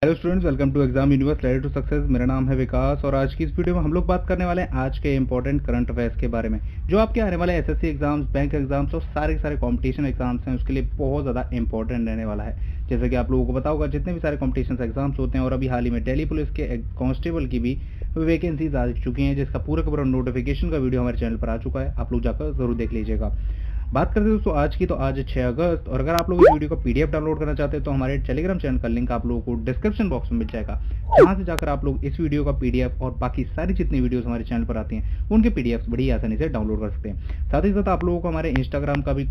Hello students, welcome to exam universe ready to success. मेरा नाम है विकास और आज की इस वीडियो में हम लोग बात करने वाले हैं आज के इंपॉर्टेंट करंट अफेयर्स के बारे में, जो आपके आने वाले एसएससी एग्जाम्स, बैंक एग्जाम्स और सारे के सारे कंपटीशन एग्जाम्स हैं उसके लिए बहुत ज़्यादा इंपॉर्टेंट रहने वाला है। जैसे कि आप लोगों को पता होगा, जितने भी सारे कॉम्पिटिशन एग्जाम्स होते हैं और अभी हाल ही में दिल्ली पुलिस के कांस्टेबल की भी वैकेंसीज आ चुकी हैं, जिसका पूरा का पूरा नोटिफिकेशन का वीडियो हमारे चैनल पर आ चुका है। आप लोग जाकर जरूर देख लीजिएगा। बात करते हैं दोस्तों आज की, तो आज 6 अगस्त, और अगर आप लोग इस वीडियो का पीडीएफ डाउनलोड करना चाहते हैं तो हमारे टेलीग्राम चैनल का लिंक आप लोगों को डिस्क्रिप्शन बॉक्स में मिल जाएगा, जहां से जाकर आप लोग इस वीडियो का पीडीएफ और बाकी सारी जितनी वीडियोस हमारे चैनल पर आती हैं उनके पीडीएफ बड़ी आसानी से डाउनलोड कर सकते हैं। साथ ही साथ आप लोगों को हमारे इंस्टाग्राम का भी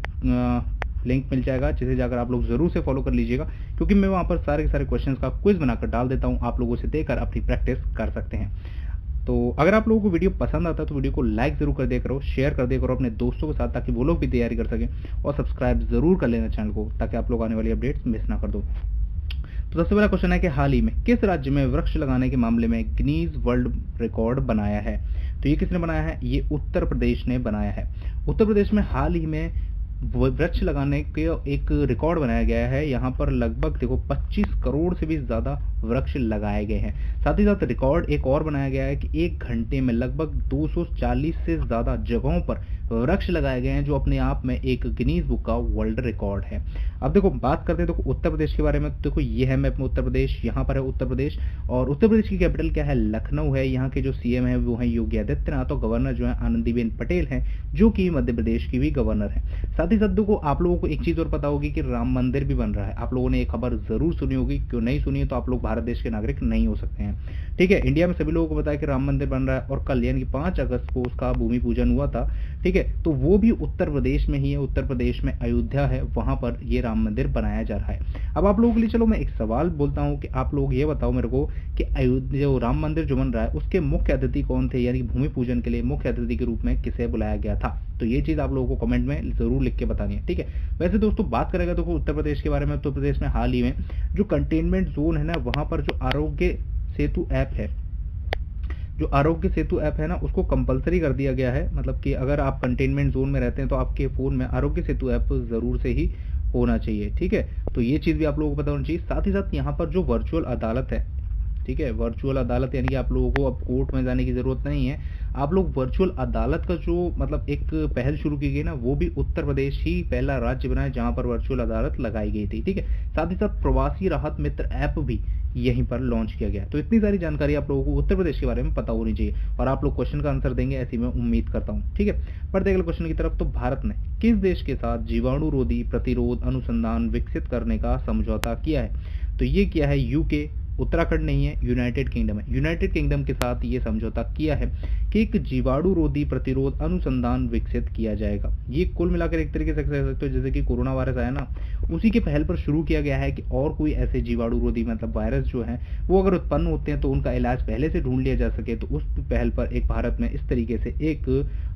लिंक मिल जाएगा, जिसे जाकर आप लोग जरूर से फॉलो कर लीजिएगा, क्योंकि मैं वहाँ पर सारे के सारे क्वेश्चन का क्विज बनाकर डाल देता हूँ। आप लोगों से देकर अपनी प्रैक्टिस कर सकते हैं। तो अगर आप लोगों को वीडियो पसंद आता है तो वीडियो को लाइक जरूर कर दिया करो, शेयर कर दिया करो अपने दोस्तों के साथ, ताकि वो लोग भी तैयारी कर सकें, और सब्सक्राइब जरूर कर लेना चैनल को, ताकि आप लोग आने वाली अपडेट्स मिस ना कर दो। तो सबसे पहला क्वेश्चन है कि हाल ही में किस राज्य में वृक्ष लगाने के मामले में गिनीज वर्ल्ड रिकॉर्ड बनाया है? तो ये किसने बनाया है? ये उत्तर प्रदेश ने बनाया है। उत्तर प्रदेश में हाल ही में वृक्ष लगाने के एक रिकॉर्ड बनाया गया है। यहाँ पर लगभग देखो 25 करोड़ से भी ज्यादा वृक्ष लगाए गए हैं। साथ ही साथ रिकॉर्ड एक और बनाया गया है कि 1 घंटे में लगभग 240 से ज्यादा जगहों पर वृक्ष लगाए गए हैं, जो अपने आप में एक गिनीज बुक का वर्ल्ड रिकॉर्ड है। अब देखो बात करते हैं देखो उत्तर प्रदेश के बारे में। देखो ये है मैप में उत्तर प्रदेश, यहाँ पर है उत्तर प्रदेश, और उत्तर प्रदेश की कैपिटल क्या है? लखनऊ है। यहाँ के जो सीएम है वो है योगी आदित्यनाथ, और गवर्नर जो है आनंदीबेन पटेल हैं, जो कि मध्य प्रदेश की भी गवर्नर है। साथ ही साथ देखो आप लोगों को एक चीज और पता होगी कि राम मंदिर भी बन रहा है। आप लोगों ने ये खबर जरूर सुनी होगी, क्यों नहीं सुनी है तो आप लोग भारत देश के नागरिक नहीं हो सकते हैं। ठीक है, इंडिया में सभी लोगों को पता है कि राम मंदिर बन रहा है, और कल यानी कि 5 अगस्त को उसका भूमि पूजन हुआ था। ठीक है, तो वो भी उत्तर प्रदेश में ही है। उत्तर प्रदेश में अयोध्या है, वहां पर ये राम मंदिर बनाया जा रहा है। अब आप लोगों के लिए चलो मैं एक सवाल बोलता हूँ कि आप लोग ये बताओ मेरे को कि अयोध्या जो राम मंदिर जो बन रहा है उसके मुख्य अतिथि कौन थे, यानी भूमि पूजन के लिए मुख्य अतिथि के रूप में किसे बुलाया गया था? तो ये चीज आप लोगों को कमेंट में जरूर लिख के बतानी है। ठीक है, वैसे दोस्तों बात करेगा तो उत्तर प्रदेश के बारे में, उत्तर प्रदेश में हाल ही में जो कंटेनमेंट जोन है ना, वहां पर जो आरोग्य सेतु ऐप है, जो आरोग्य सेतु ऐप है ना, उसको कंपलसरी कर दिया गया है। मतलब कि अगर आप कंटेनमेंट जोन में रहते हैं तो आपके फोन में आरोग्य सेतु ऐप जरूर से ही होना चाहिए। ठीक है, तो ये चीज भी आप लोगों को पता होनी चाहिए। साथ ही साथ यहाँ पर जो वर्चुअल अदालत है, ठीक है, वर्चुअल अदालत यानी कि आप लोगों को अब कोर्ट में जाने की जरूरत नहीं है। आप लोग वर्चुअल अदालत का जो मतलब एक पहल शुरू की गई ना, वो भी उत्तर प्रदेश ही पहला राज्य बना है जहां पर वर्चुअल अदालत लगाई गई थी। ठीक है, साथ ही साथ प्रवासी राहत मित्र ऐप भी यहीं पर लॉन्च किया गया। तो इतनी सारी जानकारी आप लोगों को उत्तर प्रदेश के बारे में पता होनी चाहिए, और आप लोग क्वेश्चन का आंसर देंगे ऐसी मैं उम्मीद करता हूँ। ठीक है, बढ़ते अगले क्वेश्चन की तरफ। तो भारत ने किस देश के साथ जीवाणुरोधी प्रतिरोध अनुसंधान विकसित करने का समझौता किया है? तो ये किया है यूके, उत्तराखंड नहीं है, यूनाइटेड किंगडम है। यूनाइटेड किंगडम के साथ ये समझौता किया है कि एक जीवाणुरोधी प्रतिरोध अनुसंधान विकसित किया जाएगा। ये कुल मिलाकर एक तरीके से कह सकते हो जैसे कि कोरोना वायरस आया ना, उसी के पहल पर शुरू किया गया है कि और कोई ऐसे जीवाणुरोधी मतलब वायरस जो है वो अगर उत्पन्न होते हैं तो उनका इलाज पहले से ढूंढ लिया जा सके। तो उस पहल पर एक भारत में इस तरीके से एक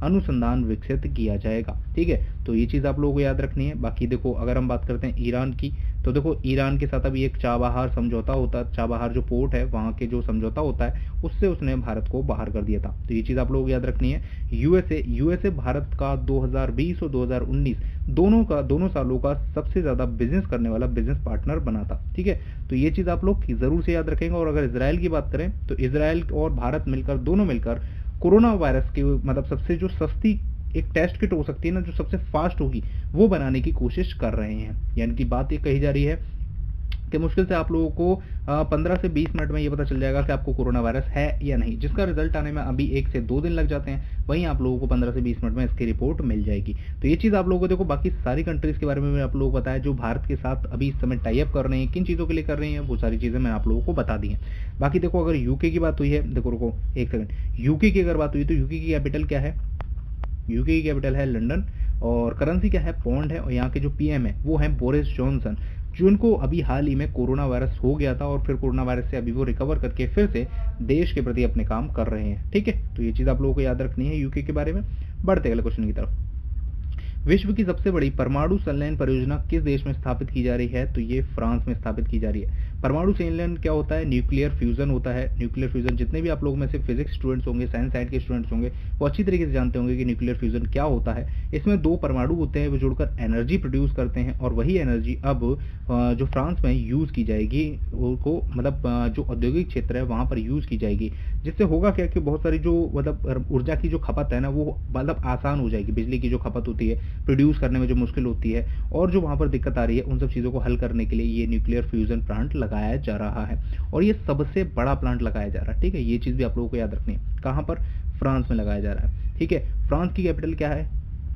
अनुसंधान विकसित किया जाएगा। ठीक है, तो ये चीज आप लोगों को याद रखनी है। बाकी देखो अगर हम बात करते हैं ईरान की, तो देखो ईरान के साथ अभी एक चाबहार समझौता होता है। चाबहार जो पोर्ट है वहां के जो समझौता होता है उससे उसने भारत को बाहर कर दिया था। तो ये चीज आप लोगों को याद रखनी है। यूएसए भारत का 2020 और 2019 दोनों सालों का सबसे ज्यादा बिजनेस करने वाला बिजनेस पार्टनर बना था। ठीक है, तो ये चीज आप लोग जरूर से याद रखेंगे। और अगर इजराइल की बात करें तो इजराइल और भारत मिलकर दोनों मिलकर कोरोना वायरस की मतलब सबसे जो सस्ती एक टेस्ट किट हो सकती है ना, जो सबसे फास्ट होगी, वो बनाने की कोशिश कर रहे हैं। यानी कि बात ये कही जा रही है कि मुश्किल से आप लोगों को 15 से 20 मिनट में ये पता चल जाएगा कि आपको कोरोना वायरस है या नहीं, जिसका रिजल्ट आने में अभी 1 से 2 दिन लग जाते हैं। वहीं आप लोगों को 15 से 20 मिनट में इसकी रिपोर्ट मिल जाएगी। तो ये चीज़ आप लोगों को देखो। बाकी सारी कंट्रीज के बारे में मैंने आप लोगों को बताया जो भारत के साथ अभी इस समय टाई अप कर रहे हैं, किन चीज़ों के लिए कर रही हैं, वो सारी चीज़ें मैंने आप लोगों को बता दी हैं। बाकी देखो अगर यूके की बात हुई है, देखो रुको एक सेकंड, यूके की अगर बात हुई तो यूके की कैपिटल क्या है? यूके की कैपिटल है लंदन, और करेंसी क्या है? पौंड है, और यहाँ के जो पीएम है वो है बोरिस जॉनसन, जिनको अभी हाल ही में कोरोना वायरस हो गया था, और फिर कोरोना वायरस से अभी वो रिकवर करके फिर से देश के प्रति अपने काम कर रहे हैं। ठीक है, तो ये चीज आप लोगों को याद रखनी है यूके के बारे में। बढ़ते अगले क्वेश्चन की तरफ। विश्व की सबसे बड़ी परमाणु संलयन परियोजना किस देश में स्थापित की जा रही है? तो ये फ्रांस में स्थापित की जा रही है। परमाणु संचलन क्या होता है? न्यूक्लियर फ्यूजन होता है। न्यूक्लियर फ्यूजन जितने भी आप लोग में से फिजिक्स स्टूडेंट्स होंगे, साइंस साइड के स्टूडेंट्स होंगे, वो अच्छी तरीके से जानते होंगे कि न्यूक्लियर फ्यूजन क्या होता है। इसमें दो परमाणु होते हैं, वो जुड़कर एनर्जी प्रोड्यूस करते हैं, और वही एनर्जी अब जो फ्रांस में यूज़ की जाएगी, उनको मतलब जो औद्योगिक क्षेत्र है वहाँ पर यूज़ की जाएगी, जिससे होगा क्या कि बहुत सारी जो मतलब ऊर्जा की जो खपत है ना, वो मतलब आसान हो जाएगी। बिजली की जो खपत होती है, प्रोड्यूस करने में जो मुश्किल होती है, और जो वहाँ पर दिक्कत आ रही है, उन सब चीज़ों को हल करने के लिए ये न्यूक्लियर फ्यूजन प्लांट लगाया जा रहा है, और ये सबसे बड़ा प्लांट लगाया जा रहा है। ठीक है, ये चीज़ भी आप लोगों को याद रखनी है। कहाँ पर? फ्रांस में लगाया जा रहा है। ठीक है, फ्रांस की कैपिटल क्या है?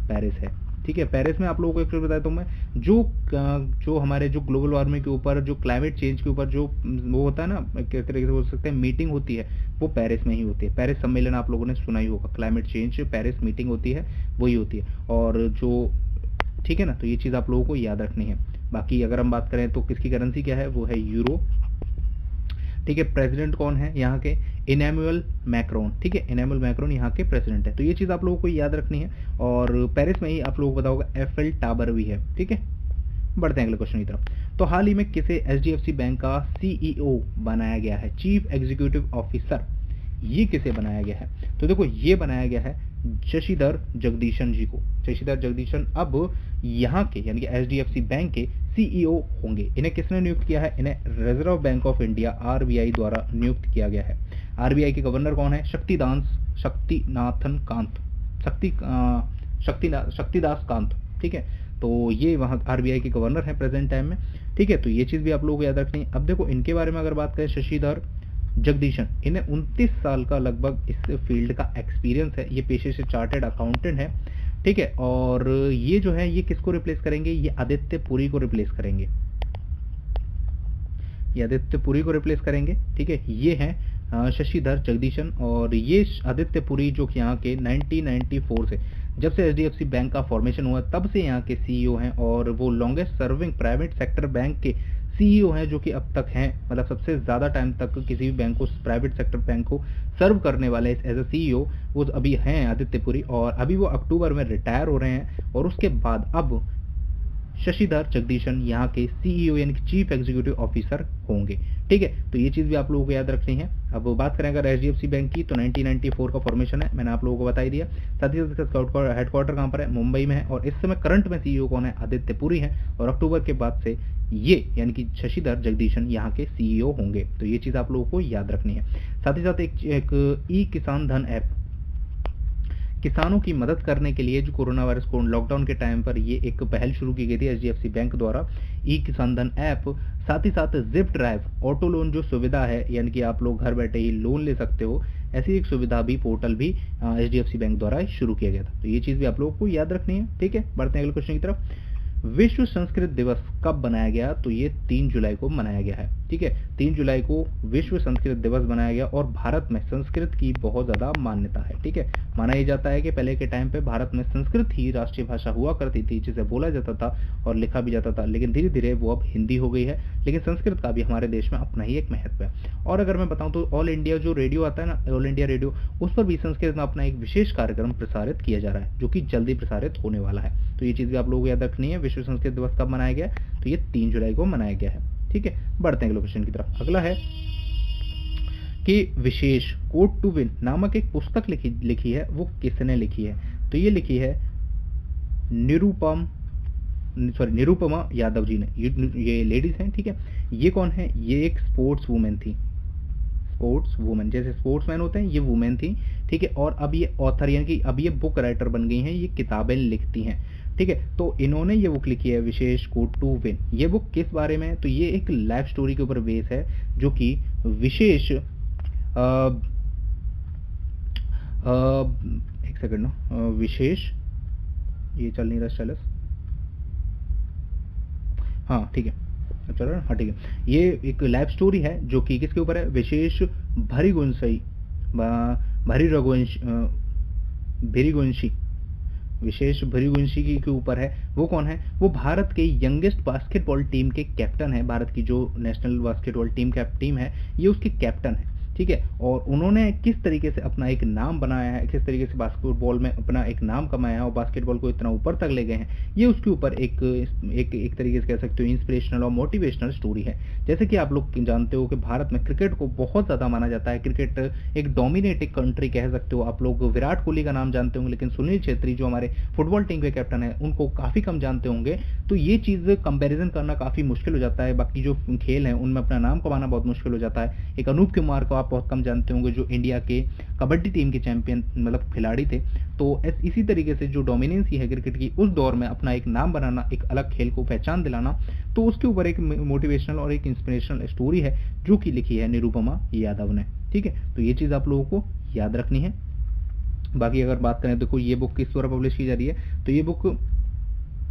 पेरिस है। ठीक है, पेरिस में आप लोगों को एक चीज़ बताया तो मैं, जो हमारे जो ग्लोबल वार्मिंग के ऊपर, जो क्लाइमेट चेंज के ऊपर जो वो होता है ना, किस तरीके से बोल सकते हैं, मीटिंग होती है, वो पेरिस में ही होती है। पेरिस सम्मेलन आप लोगों ने सुना ही होगा, क्लाइमेट चेंज पेरिस मीटिंग होती है, वही होती है। और जो ठीक है ना, तो ये चीज़ आप लोगों को याद रखनी है। बाकी अगर हम बात करें तो किसकी करेंसी क्या है? वो है यूरो। ठीक है, प्रेसिडेंट कौन है यहाँ के? Emmanuel Macron. ठीक है, इमैनुअल मैक्रोन यहाँ के प्रेसिडेंट है। तो ये चीज़ आप लोगों को याद रखनी है। और पेरिस में ही आप लोगों को पता होगा एफएल टावर भी है। ठीक है, बढ़ते हैं अगले क्वेश्चन की तरफ। तो हाल ही में किसे एचडीएफसी बैंक का सीईओ बनाया गया है? चीफ एग्जीक्यूटिव ऑफिसर, ये किसे बनाया गया है? तो देखो, ये बनाया गया है शशिधर जगदीशन जी को। शशिधर जगदीशन अब यहाँ के यानी कि एचडीएफसी बैंक के सीईओ होंगे। इन्हें किसने नियुक्त किया है? इन्हें reserve bank of India RBI द्वारा नियुक्त किया गया है। आरबीआई के गवर्नर कौन है? शक्तिदास कांत। ठीक है, तो ये वहाँ आरबीआई के गवर्नर हैं प्रेजेंट टाइम में। ठीक है, तो ये चीज़ भी आप लोगों को याद रखनी है। अब देखो, इनके बारे में अगर बात करें, शशिधर जगदीशन, इन्हें 29 साल का लगभग इस फील्ड का एक्सपीरियंस है। ये पेशे से चार्टेड अकाउंटेंट है। ठीक है, और ये जो है, ये किसको रिप्लेस करेंगे? ये आदित्य पुरी को रिप्लेस करेंगे। ये आदित्य पुरी को रिप्लेस करेंगे। ठीक है, ये हैं शशिधर जगदीशन, और ये आदित्य पुरी जो कि यहाँ के 1994 से, जब से एचडीएफसी बैंक का फॉर्मेशन हुआ, तब से यहाँ के सीईओ हैं, और वो longest serving private sector bank के सीईओ हैं, जो कि अब तक हैं, मतलब सबसे ज़्यादा टाइम तक किसी भी बैंक को, प्राइवेट सेक्टर बैंक को सर्व करने वाले एज अ सीईओ वो अभी हैं आदित्य पुरी। और अभी वो अक्टूबर में रिटायर हो रहे हैं, और उसके बाद अब शशिधर जगदीशन यहाँ के सीईओ यानी कि चीफ एग्जीक्यूटिव ऑफिसर होंगे। ठीक है, तो ये चीज़ भी आप लोगों को याद रखनी है। अब बात करें अगर एचडीएफसी बैंक की, तो 1994 का फॉर्मेशन है, मैंने आप लोगों को बता ही दिया। साथ ही साथ इसका हेडक्वार्टर कहाँ पर है? मुंबई में है, और इस समय करंट में सीईओ कौन है? आदित्य पुरी है, और अक्टूबर के बाद से ये यानी कि शशिधर जगदीशन यहाँ के सीईओ होंगे। तो ये चीज़ आप लोगों को याद रखनी है। साथ ही साथ एक ई किसान धन ऐप, किसानों की मदद करने के लिए, जो कोरोना वायरस को लॉकडाउन के टाइम पर ये एक पहल शुरू की गई थी एचडीएफसी बैंक द्वारा, ई किसान धन ऐप। साथ ही साथ जिप ड्राइव ऑटो लोन जो सुविधा है, यानी कि आप लोग घर बैठे ही लोन ले सकते हो, ऐसी एक सुविधा भी, पोर्टल भी एचडीएफसी बैंक द्वारा शुरू किया गया था। तो ये चीज़ भी आप लोगों को याद रखनी है। ठीक है, बढ़ते हैं अगले क्वेश्चन की तरफ। विश्व संस्कृत दिवस कब बनाया गया? तो ये 3 जुलाई को मनाया गया है। ठीक है, 3 जुलाई को विश्व संस्कृत दिवस बनाया गया, और भारत में संस्कृत की बहुत ज़्यादा मान्यता है। ठीक है, माना यह जाता है कि पहले के टाइम पे भारत में संस्कृत ही राष्ट्रीय भाषा हुआ करती थी, जिसे बोला जाता था और लिखा भी जाता था, लेकिन धीरे धीरे वो अब हिंदी हो गई है। लेकिन संस्कृत का भी हमारे देश में अपना ही एक महत्व है। और अगर मैं बताऊं तो ऑल इंडिया जो रेडियो आता है ना, ऑल इंडिया रेडियो, उस पर भी संस्कृत में अपना एक विशेष कार्यक्रम प्रसारित किया जा रहा है, जो कि जल्दी प्रसारित होने वाला है। तो ये चीज़ भी आप लोगों को याद रखनी है। विश्व संस्कृत दिवस कब मनाया गया? तो ये 3 जुलाई को मनाया गया है। ठीक है, बढ़ते हैं अगले क्वेश्चन की तरफ। अगला है कि विशेष कोड टू विन नामक एक पुस्तक लिखी है, वो किसने लिखी है? तो ये लिखी है निरुपमा यादव जी ने। ये लेडीज हैं। ठीक है, ये कौन है? ये एक स्पोर्ट्स वुमेन थी। स्पोर्ट्स वुमेन, जैसे स्पोर्ट्समैन होते हैं, ये वुमेन थी। ठीक है, और अब ये ऑथर यानी कि अब ये बुक राइटर बन गई हैं, ये किताबें लिखती हैं। ठीक है, तो इन्होंने ये बुक लिखी है विशेष कोड टू विन। ये बुक किस बारे में है? तो ये एक लाइफ स्टोरी के ऊपर बेस है, जो कि विशेष एक सेकंड ना, विशेष, ये चल नहीं रहा स्टाइलस, हाँ ठीक है, चल रहा है, हाँ ठीक है। ये एक लाइफ स्टोरी है जो कि किसके ऊपर है? विशेष भरिगुंशी विशेष भरिगुंशी के ऊपर है। वो कौन है? वो भारत के यंगेस्ट बास्केटबॉल टीम के कैप्टन है। भारत की जो नेशनल बास्केटबॉल टीम है, ये उसके कैप्टन है। ठीक है। और उन्होंने किस तरीके से अपना एक नाम बनाया है, किस तरीके से बास्केटबॉल में अपना एक नाम कमाया है और बास्केटबॉल को इतना ऊपर तक ले गए हैं, ये उसके ऊपर एक तरीके से कह सकते हो इंस्पिरेशनल और मोटिवेशनल स्टोरी है। जैसे कि आप लोग जानते हो कि भारत में क्रिकेट को बहुत ज़्यादा माना जाता है, क्रिकेट एक डोमिनेटिंग कंट्री कह सकते हो। आप लोग विराट कोहली का नाम जानते होंगे, लेकिन सुनील छेत्री जो हमारे फुटबॉल टीम के कैप्टन है उनको काफ़ी कम जानते होंगे। तो ये चीज़ कंपैरिजन करना काफ़ी मुश्किल हो जाता है, बाकी जो खेल हैं उनमें अपना नाम कमाना बहुत मुश्किल हो जाता है। एक अनूप कुमार को आप बहुत कम जानते होंगे, जो इंडिया के कबड्डी टीम के चैंपियन मतलब खिलाड़ी थे। तो इसी तरीके से जो डोमिनेंसी है क्रिकेट की उस दौर में अपना एक नाम बनाना, एक अलग खेल को पहचान दिलाना, तो उसके ऊपर एक मोटिवेशनल और एक इंस्पिरेशनल स्टोरी है जो कि लिखी है निरुपमा यादव ने। ठीक है, तो ये चीज़ आप लोगों को याद रखनी है। बाकी अगर बात करें देखो ये बुक किस द्वारा पब्लिश की जा रही है, तो ये बुक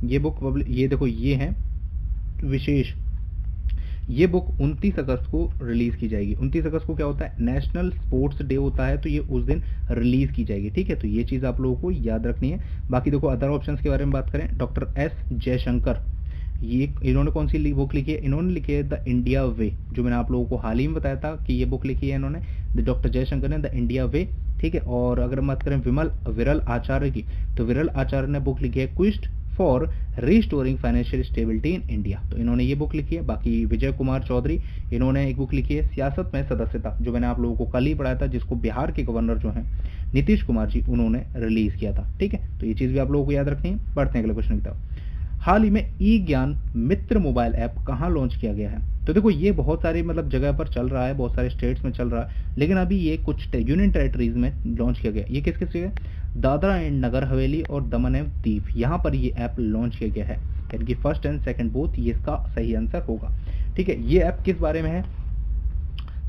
ये देखो ये है विशेष, ये बुक 29 अगस्त को रिलीज की जाएगी। 29 अगस्त को क्या होता है, नेशनल स्पोर्ट्स डे होता है, तो ये उस दिन रिलीज की जाएगी। ठीक है, तो ये चीज़ आप लोगों को याद रखनी है। बाकी देखो अदर ऑप्शंस के बारे में बात करें, डॉक्टर एस जयशंकर, ये इन्होंने कौन सी बुक लिखी है, इन्होंने लिखी है द इंडिया वे, जो मैंने आप लोगों को हाल ही में बताया था कि ये बुक लिखी है इन्होंने, डॉक्टर जयशंकर ने, द इंडिया वे। ठीक है, और अगर बात करें विरल आचार्य की, तो विरल आचार्य ने बुक लिखी है quest for restoring financial stability in India, तो इन्होंने ये बुक लिखी है। बाकी विजय कुमार चौधरी, इन्होंने एक बुक लिखी है सियासत में सदस्यता, जो मैंने आप लोगों को कल ही पढ़ाया था, जिसको बिहार के गवर्नर जो हैं नीतीश कुमार जी उन्होंने रिलीज किया था। ठीक है, तो ये चीज़ भी आप लोगों को याद रखनी है। बढ़ते हैं अगले क्वेश्चन की तरफ। हाल ही में ई ज्ञान मित्र मोबाइल ऐप कहाँ लॉन्च किया गया है, तो देखो ये बहुत सारी मतलब जगह पर चल रहा है, बहुत सारे स्टेट्स में चल रहा है, लेकिन अभी ये कुछ यूनियन टेरिटरीज में लॉन्च किया गया। ये किस किस जगह, दादरा एंड नगर हवेली और दमन एवं दीव, यहाँ पर ये ऐप लॉन्च किया गया है, यानी कि फर्स्ट एंड सेकंड बोथ, ये इसका सही आंसर होगा। ठीक है, ये ऐप किस बारे में है,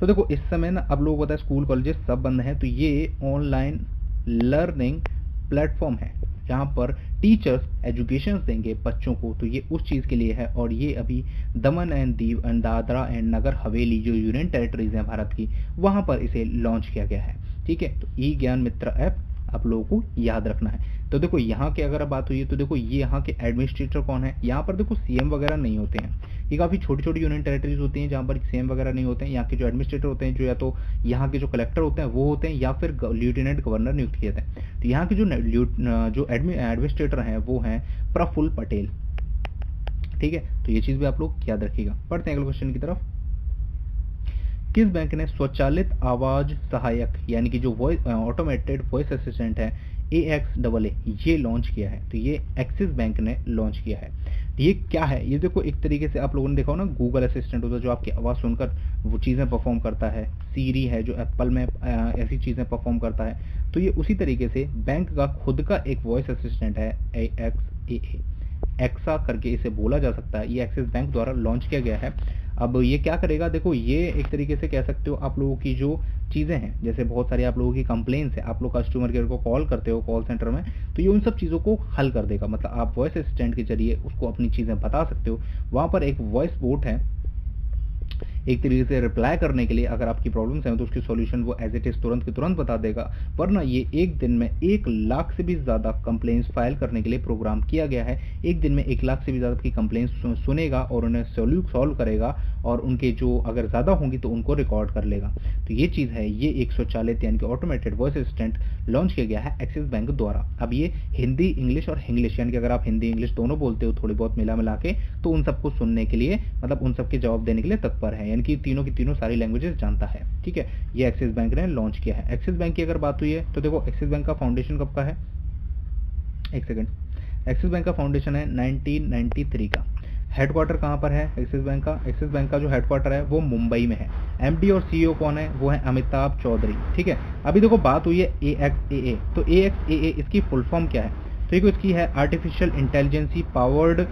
तो देखो इस समय ना अब लोगों को पता है स्कूल कॉलेजेस सब बंद हैं, तो ये ऑनलाइन लर्निंग प्लेटफॉर्म है जहाँ पर टीचर्स एजुकेशन देंगे बच्चों को, तो ये उस चीज़ के लिए है। और ये अभी Daman and Diu and Dadra and Nagar Haveli जो यूनियन टेरिटरीज हैं भारत की, वहाँ पर इसे लॉन्च किया गया है। ठीक है, तो ई ज्ञान मित्र ऐप आप लोगों को याद रखना है। तो देखो यहाँ के अगर बात हुई है, तो देखो ये यहाँ के एडमिनिस्ट्रेटर कौन है, यहाँ पर देखो सीएम वगैरह नहीं होते हैं, ये काफ़ी छोटी छोटी यूनियन टेरिटरीज होती हैं जहाँ पर सीएम वगैरह नहीं होते हैं। यहाँ के जो एडमिनिस्ट्रेटर होते हैं, जो या तो यहाँ के जो कलेक्टर होते हैं वो होते हैं, या फिर लेफ्टिनेंट गवर्नर नियुक्त किए जाते हैं। तो यहाँ के जो एडमिनिस्ट्रेटर हैं वो हैं प्रफुल्ल पटेल। ठीक है, तो ये चीज़ भी आप लोग याद रखिएगा। पढ़ते हैं अगले क्वेश्चन की तरफ। किस बैंक ने स्वचालित आवाज सहायक यानी कि जो वॉइस ऑटोमेटेड वॉइस असिस्टेंट है AXAA ये लॉन्च किया है, तो ये एक्सिस बैंक ने लॉन्च किया है। ये क्या है, ये देखो एक तरीके से आप लोगों ने देखा हो ना, गूगल असिस्टेंट होता है जो आपकी आवाज़ सुनकर वो चीज़ें परफॉर्म करता है, सीरी है जो एप्पल में ऐसी चीज़ें परफॉर्म करता है, तो ये उसी तरीके से बैंक का खुद का एक वॉइस असिस्टेंट है AXAA, एक्सा करके इसे बोला जा सकता है। ये एक्सिस बैंक द्वारा लॉन्च किया गया है। अब ये क्या करेगा, देखो ये एक तरीके से कह सकते हो आप लोगों की जो चीज़ें हैं, जैसे बहुत सारी आप लोगों की कंप्लेंट्स है, आप लोग कस्टमर केयर को कॉल करते हो कॉल सेंटर में, तो ये उन सब चीज़ों को हल कर देगा। मतलब आप वॉइस असिस्टेंट के जरिए उसको अपनी चीज़ें बता सकते हो। वहाँ पर एक वॉइस बोट है एक तरीके से रिप्लाई करने के लिए, अगर आपकी प्रॉब्लम्स हैं तो उसकी सॉल्यूशन वो एज इट इज़ तुरंत के तुरंत बता देगा। वरना ये एक दिन में 1 लाख से भी ज़्यादा कंप्लेंट्स फाइल करने के लिए प्रोग्राम किया गया है। एक दिन में 1 लाख से भी ज़्यादा की कंप्लेंट्स सुनेगा और उन्हें सॉल्व करेगा, और उनके जो अगर ज़्यादा होंगी तो उनको रिकॉर्ड कर लेगा। तो ये चीज़ है, ये एक स्वचालित यानी कि ऑटोमेटेड वॉइस असिस्टेंट लॉन्च किया गया है एक्सिस बैंक द्वारा। अब ये हिंदी इंग्लिश और इंग्लिश, यानी कि अगर आप हिंदी इंग्लिश दोनों बोलते हो थोड़ी बहुत मिला के, तो उन सबको सुनने के लिए मतलब उन सबके जवाब देने के लिए तत्पर है, यानी कि तीनों की तीनों सारी लैंग्वेजेस जानता है। ठीक है, ये एक्सिस बैंक ने लॉन्च किया है। एक्सिस बैंक की अगर बात हुई है तो देखो एक्सिस बैंक का फाउंडेशन कब का है, एक सेकंड, एक्सिस बैंक का फाउंडेशन है 1993 का। हेडक्वार्टर कहाँ पर है एक्सिस बैंक का, एक्सिस बैंक का जो हेडक्वार्टर है वो मुंबई में है। एमडी और सीईओ कौन है, वो है अमिताभ चौधरी। ठीक है, अभी देखो बात हुई है AXAA, तो AXAA इसकी फुल फॉर्म क्या है, तो देखो इसकी है artificial intelligence powered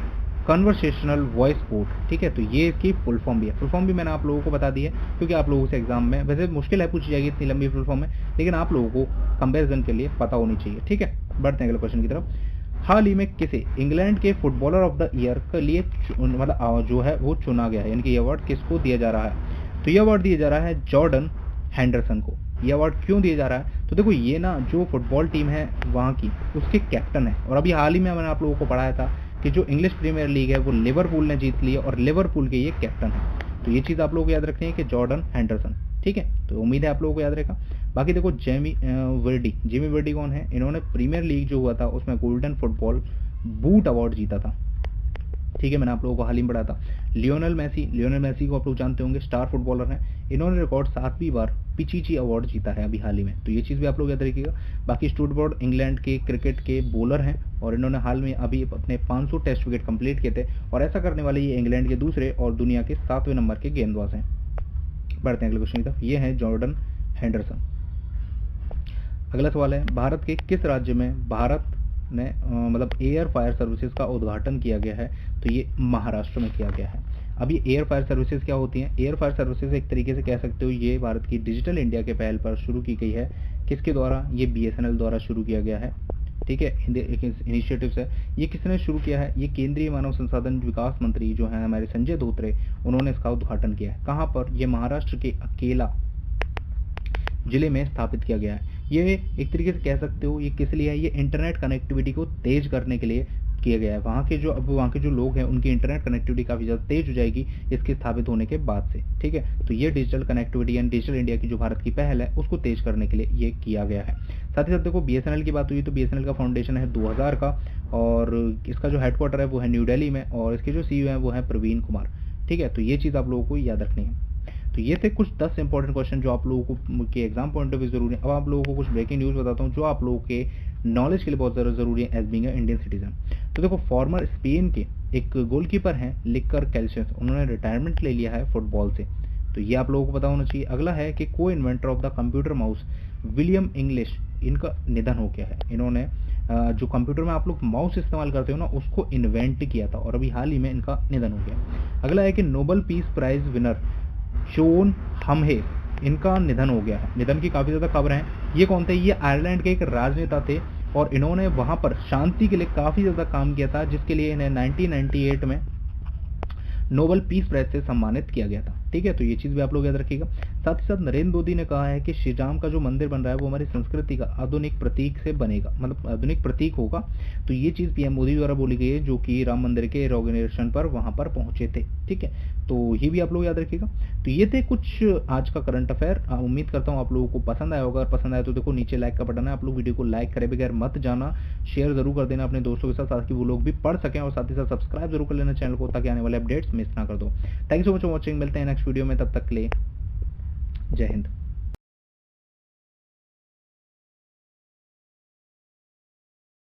conversational voice bot. ठीक है, तो ये इसकी फुल फॉर्म भी है। फुल फॉर्म भी मैंने आप लोगों को बता दी है, क्योंकि आप लोगों से एग्जाम में वैसे मुश्किल है पूछी जाएगी इतनी लंबी फुल फॉर्म में, लेकिन आप लोगों को कंपैरिजन के लिए पता होनी चाहिए। ठीक है, बढ़ते हैं अगले क्वेश्चन की तरफ। हाल ही में किसे इंग्लैंड के फुटबॉलर ऑफ द ईयर के लिए मतलब जो है वो चुना गया है, यानी कि ये अवार्ड किसको दिया जा रहा है, तो ये अवार्ड दिया जा रहा है जॉर्डन हैंडरसन को। ये अवार्ड क्यों दिया जा रहा है, तो देखो ये ना जो फुटबॉल टीम है वहाँ की उसके कैप्टन है, और अभी हाल ही में मैंने आप लोगों को पढ़ाया था कि जो इंग्लिश प्रीमियर लीग है वो लिवरपूल ने जीत ली है, और लिवरपूल के ये कैप्टन है। तो ये चीज़ आप लोग याद रखनी है कि जॉर्डन हैंडरसन। ठीक है, तो उम्मीद है आप लोगों को याद रहेगा। बाकी देखो जेमी वर्डी कौन है, इन्होंने प्रीमियर लीग जो हुआ था उसमें गोल्डन फुटबॉल बूट अवार्ड जीता था। ठीक है, मैंने आप लोगों को हाल ही में पढ़ा था। लियोनेल मैसी को आप लोग जानते होंगे, स्टार फुटबॉलर हैं, इन्होंने रिकॉर्ड 7वीं बार पिचिची अवार्ड जीता है अभी हाल ही में, तो ये चीज़ भी आप लोग याद रखिएगा। बाकी स्टुटबर्ट इंग्लैंड के क्रिकेट के बॉलर हैं और इन्होंने हाल में अभी अपने 500 टेस्ट विकेट कंप्लीट किए थे, और ऐसा करने वाले ये इंग्लैंड के दूसरे और दुनिया के 7वें नंबर के गेंदबाज हैं। बढ़ते हैं अगले क्वेश्चन की तरफ। ये है जॉर्डन हेंडरसन। अगला सवाल है, भारत के किस राज्य में भारत ने मतलब एयर फायर सर्विसेज का उद्घाटन किया गया है, तो ये महाराष्ट्र में किया गया है। अब ये एयर फायर सर्विसेज क्या होती हैं? एयर फायर सर्विसेज एक तरीके से कह सकते हो ये भारत की डिजिटल इंडिया के पहल पर शुरू की गई है। किसके द्वारा? ये BSNL द्वारा शुरू किया गया है। ठीक है, इनिशिएटिव है। ये किसने शुरू किया है? ये केंद्रीय मानव संसाधन विकास मंत्री जो है हमारे संजय धोत्रे, उन्होंने इसका उद्घाटन किया है। कहाँ पर? ये महाराष्ट्र के अकेला जिले में स्थापित किया गया है। ये एक तरीके से कह सकते हो ये किस लिए है? ये इंटरनेट कनेक्टिविटी को तेज करने के लिए किया गया है। वहाँ के जो लोग हैं उनकी इंटरनेट कनेक्टिविटी काफ़ी ज़्यादा तेज हो जाएगी इसके स्थापित होने के बाद से। ठीक है, तो ये डिजिटल कनेक्टिविटी यानी डिजिटल इंडिया की जो भारत की पहल है उसको तेज करने के लिए ये किया गया है। साथ ही साथ देखो BSNL की बात हुई तो BSNL का फाउंडेशन है 2000 का, और इसका जो हेडक्वार्टर है वो है न्यू दिल्ली में, और इसके जो CEO हैं वो है प्रवीण कुमार। ठीक है, तो ये चीज़ आप लोगों को याद रखनी है। तो ये थे कुछ 10 इंपॉर्टेंट क्वेश्चन जो आप लोगों को के एग्जाम पॉइंट ऑफ व्यू जरूरी है। अब आप लोगों को कुछ ब्रेकिंग न्यूज़ बताता हूँ जो आप लोगों के नॉलेज के लिए बहुत ज़्यादा जरूरी है एज बीइंग इंडियन सिटीजन। तो देखो, फॉर्मर स्पेन के एक गोलकीपर हैं लिकर कैल्सियस, उन्होंने रिटायरमेंट ले लिया है फुटबॉल से, तो ये आप लोगों को पता होना चाहिए। अगला है कि को inventor of the computer mouse William English, इनका निधन हो गया है। इन्होंने जो कंप्यूटर में आप लोग माउस इस्तेमाल करते हो ना उसको इन्वेंट किया था, और अभी हाल ही में इनका निधन हो गया। अगला है कि नोबेल पीस प्राइज विनर शोन हमहे, इनका निधन हो गया है। निधन की काफ़ी ज़्यादा खबर है। ये कौन थे? ये आयरलैंड के एक राजनेता थे और इन्होंने वहाँ पर शांति के लिए काफ़ी ज़्यादा काम किया था, जिसके लिए इन्हें 1998 में नोबेल पीस प्राइज से सम्मानित किया गया था। ठीक है, तो ये चीज़ भी आप लोग याद रखिएगा। साथ ही साथ नरेंद्र मोदी ने कहा है कि श्रीराम का जो मंदिर बन रहा है वो हमारी संस्कृति का आधुनिक प्रतीक से बनेगा, मतलब आधुनिक प्रतीक होगा। तो ये चीज़ PM मोदी द्वारा बोली गई है जो कि राम मंदिर के इनॉग्रेशन पर वहाँ पर पहुँचे थे। ठीक है, तो ये भी आप लोग याद रखिएगा। तो ये थे कुछ आज का करंट अफेयर। उम्मीद करता हूँ आप लोगों को पसंद आया होगा। अगर पसंद आया तो देखो नीचे लाइक का बटन है, आप लोग वीडियो को लाइक करे बगैर मत जाना, शेयर जरूर कर देना अपने दोस्तों के साथ ताकि वो लोग भी पढ़ सकें, और साथ ही साथ सब्सक्राइब जरूर कर लेना चैनल को ताकि आने वाले अपडेट्स मिस ना कर दो। Thank you so much for watching, मिलते हैं नेक्स्ट वीडियो में, तब तक के लिए जय हिंद।